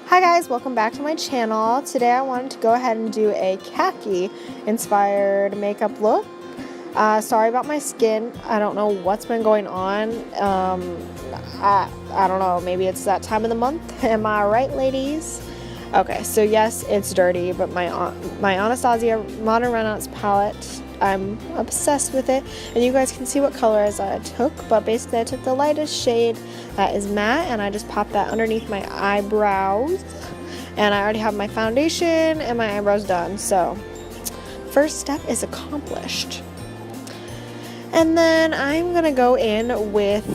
Hi guys, welcome back to my channel. Today I wanted to go ahead and do a khaki inspired makeup look. Sorry about my skin. I don't know what's been going on. I don't know, maybe it's that time of the month. Am I right, ladies? Okay, so yes, it's dirty, but my Anastasia Modern Renaissance palette, I'm obsessed with it, and you guys can see what colors I took, but basically I took the lightest shade that is matte, and I just popped that underneath my eyebrows, and I already have my foundation and my eyebrows done, so first step is accomplished. And then I'm gonna go in with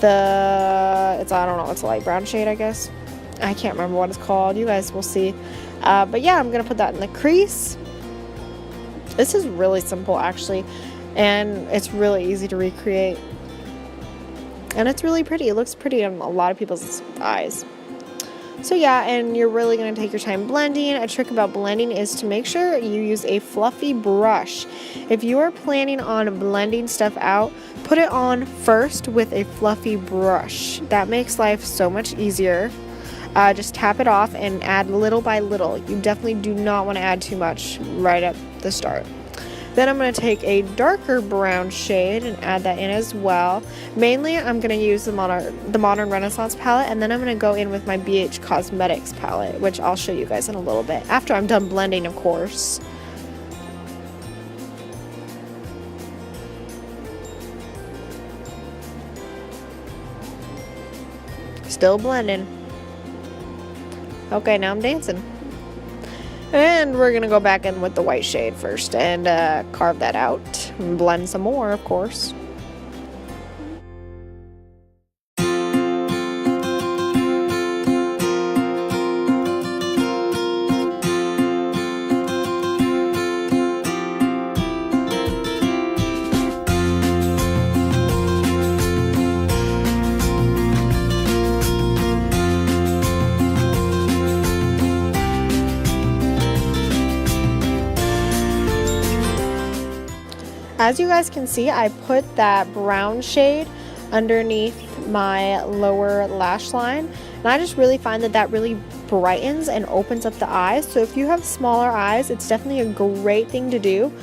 I don't know, it's a light brown shade, I guess. I can't remember what it's called. You guys will see. But yeah, I'm gonna put that in the crease. This is really simple actually, and it's really easy to recreate, and it's really pretty. It looks pretty on a lot of people's eyes. So yeah, and you're really going to take your time blending. A trick about blending is to make sure you use a fluffy brush. If you are planning on blending stuff out, put it on first with a fluffy brush. That makes life so much easier. Just tap it off and add little by little. You definitely do not want to add too much right at the start. Then I'm going to take a darker brown shade and add that in as well. Mainly I'm going to use the Modern Renaissance palette, and then I'm going to go in with my BH Cosmetics palette, which I'll show you guys in a little bit, after I'm done blending, of course. Still blending. Okay, now I'm dancing. And we're going to go back in with the white shade first and carve that out and blend some more, of course. As you guys can see, I put that brown shade underneath my lower lash line, and I just really find that that really brightens and opens up the eyes. So if you have smaller eyes, it's definitely a great thing to do.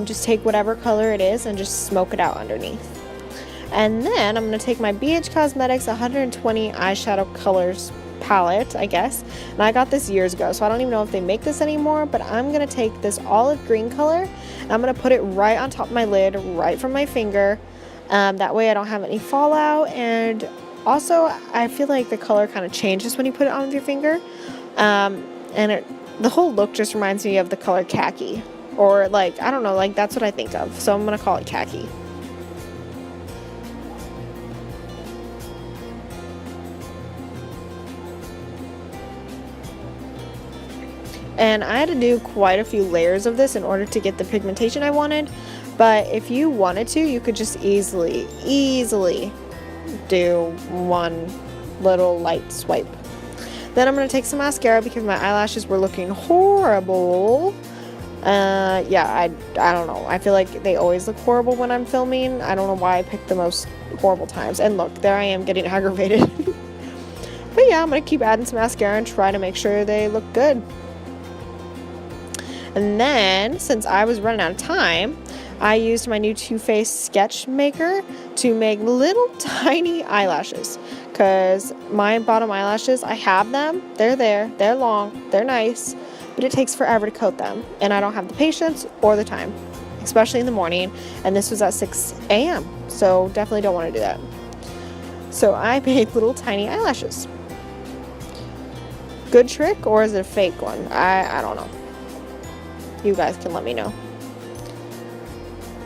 Just take whatever color it is and just smoke it out underneath. And then I'm going to take my BH Cosmetics 120 eyeshadow colors palette, I guess, and I got this years ago, so I don't even know if they make this anymore, but I'm gonna take this olive green color and I'm gonna put it right on top of my lid, right from my finger. That way I don't have any fallout, and also I feel like the color kind of changes when you put it on with your finger, and the whole look just reminds me of the color khaki, or like, I don't know, like that's what I think of, so I'm gonna call it khaki. And I had to do quite a few layers of this in order to get the pigmentation I wanted, but if you wanted to, you could just easily do one little light swipe. Then I'm going to take some mascara because my eyelashes were looking horrible. Yeah, I don't know. I feel like they always look horrible when I'm filming. I don't know why I picked the most horrible times. And look, there I am getting aggravated. But yeah, I'm going to keep adding some mascara and try to make sure they look good. And then, since I was running out of time, I used my new Too Faced sketch maker to make little tiny eyelashes. Because my bottom eyelashes, I have them, they're there, they're long, they're nice, but it takes forever to coat them. And I don't have the patience or the time, especially in the morning. And this was at 6 a.m., so definitely don't want to do that. So I made little tiny eyelashes. Good trick, or is it a fake one? I don't know. You guys can let me know.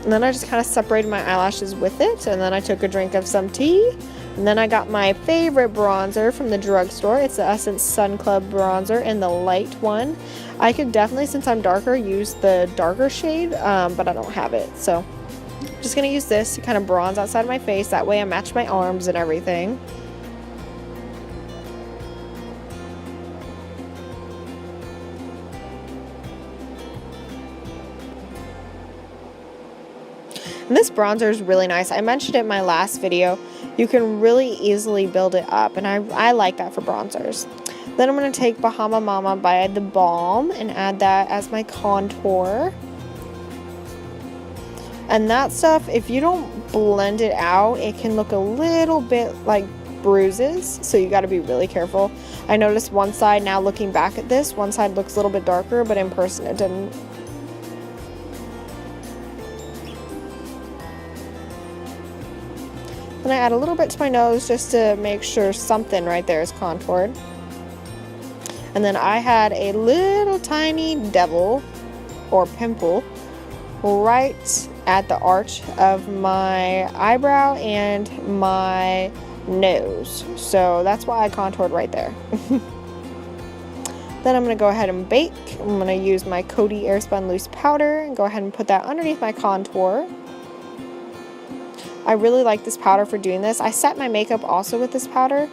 And then I just kind of separated my eyelashes with it, and then I took a drink of some tea, and then I got my favorite bronzer from the drugstore. It's the Essence Sun Club bronzer in the light one. I could definitely, since I'm darker, use the darker shade, but I don't have it, so I'm just gonna use this to kind of bronze outside of my face. That way I match my arms and everything. And this bronzer is really nice. I mentioned it in my last video. you can really easily build it up, and I like that for bronzers. Then I'm going to take Bahama Mama by The Balm and add that as my contour. And that stuff, if you don't blend it out, it can look a little bit like bruises, so you got to be really careful. I noticed one side, now looking back at this, one side looks a little bit darker, but in person it didn't. Then I add a little bit to my nose just to make sure something right there is contoured. And then I had a little tiny devil or pimple right at the arch of my eyebrow and my nose. So that's why I contoured right there. Then I'm going to go ahead and bake. I'm going to use my Coty Airspun Loose Powder and go ahead and put that underneath my contour. I really like this powder for doing this. I set my makeup also with this powder,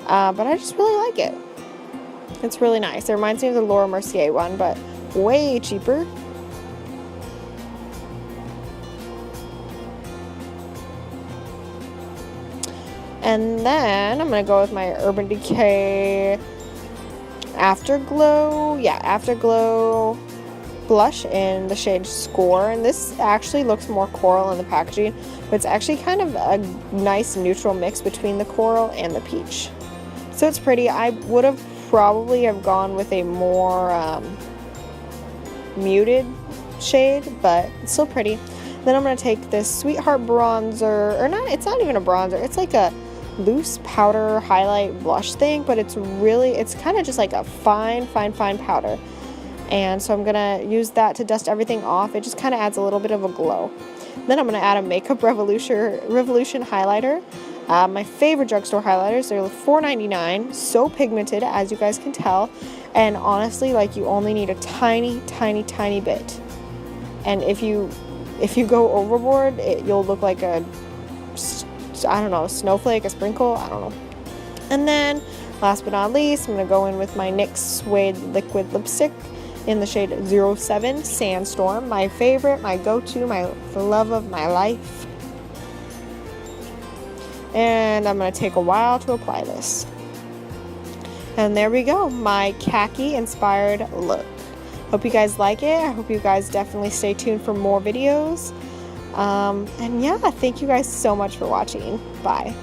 but I just really like it. It's really nice. It reminds me of the Laura Mercier one, but way cheaper. And then I'm going to go with my Urban Decay Afterglow. Yeah, Afterglow blush in the shade Score. And this actually looks more coral in the packaging, but it's actually kind of a nice neutral mix between the coral and the peach. So it's pretty. I would have probably have gone with a more muted shade, but it's still pretty. Then I'm going to take this Sweetheart bronzer, or not, it's not even a bronzer, it's like a loose powder highlight blush thing, but it's kind of just like a fine powder. And so I'm going to use that to dust everything off. It just kind of adds a little bit of a glow. Then I'm going to add a Makeup Revolution highlighter. My favorite drugstore highlighters. They're $4.99. So pigmented, as you guys can tell. And honestly, like, you only need a tiny bit. And if you go overboard, you'll look like a, I don't know, a snowflake, a sprinkle, I don't know. And then, last but not least, I'm going to go in with my NYX Suede Liquid Lipstick in the shade 07 Sandstorm. My favorite, my go-to, the love of my life. And I'm going to take a while to apply this. And there we go, my khaki inspired look. Hope you guys like it. I hope you guys definitely stay tuned for more videos. And yeah, thank you guys so much for watching. Bye.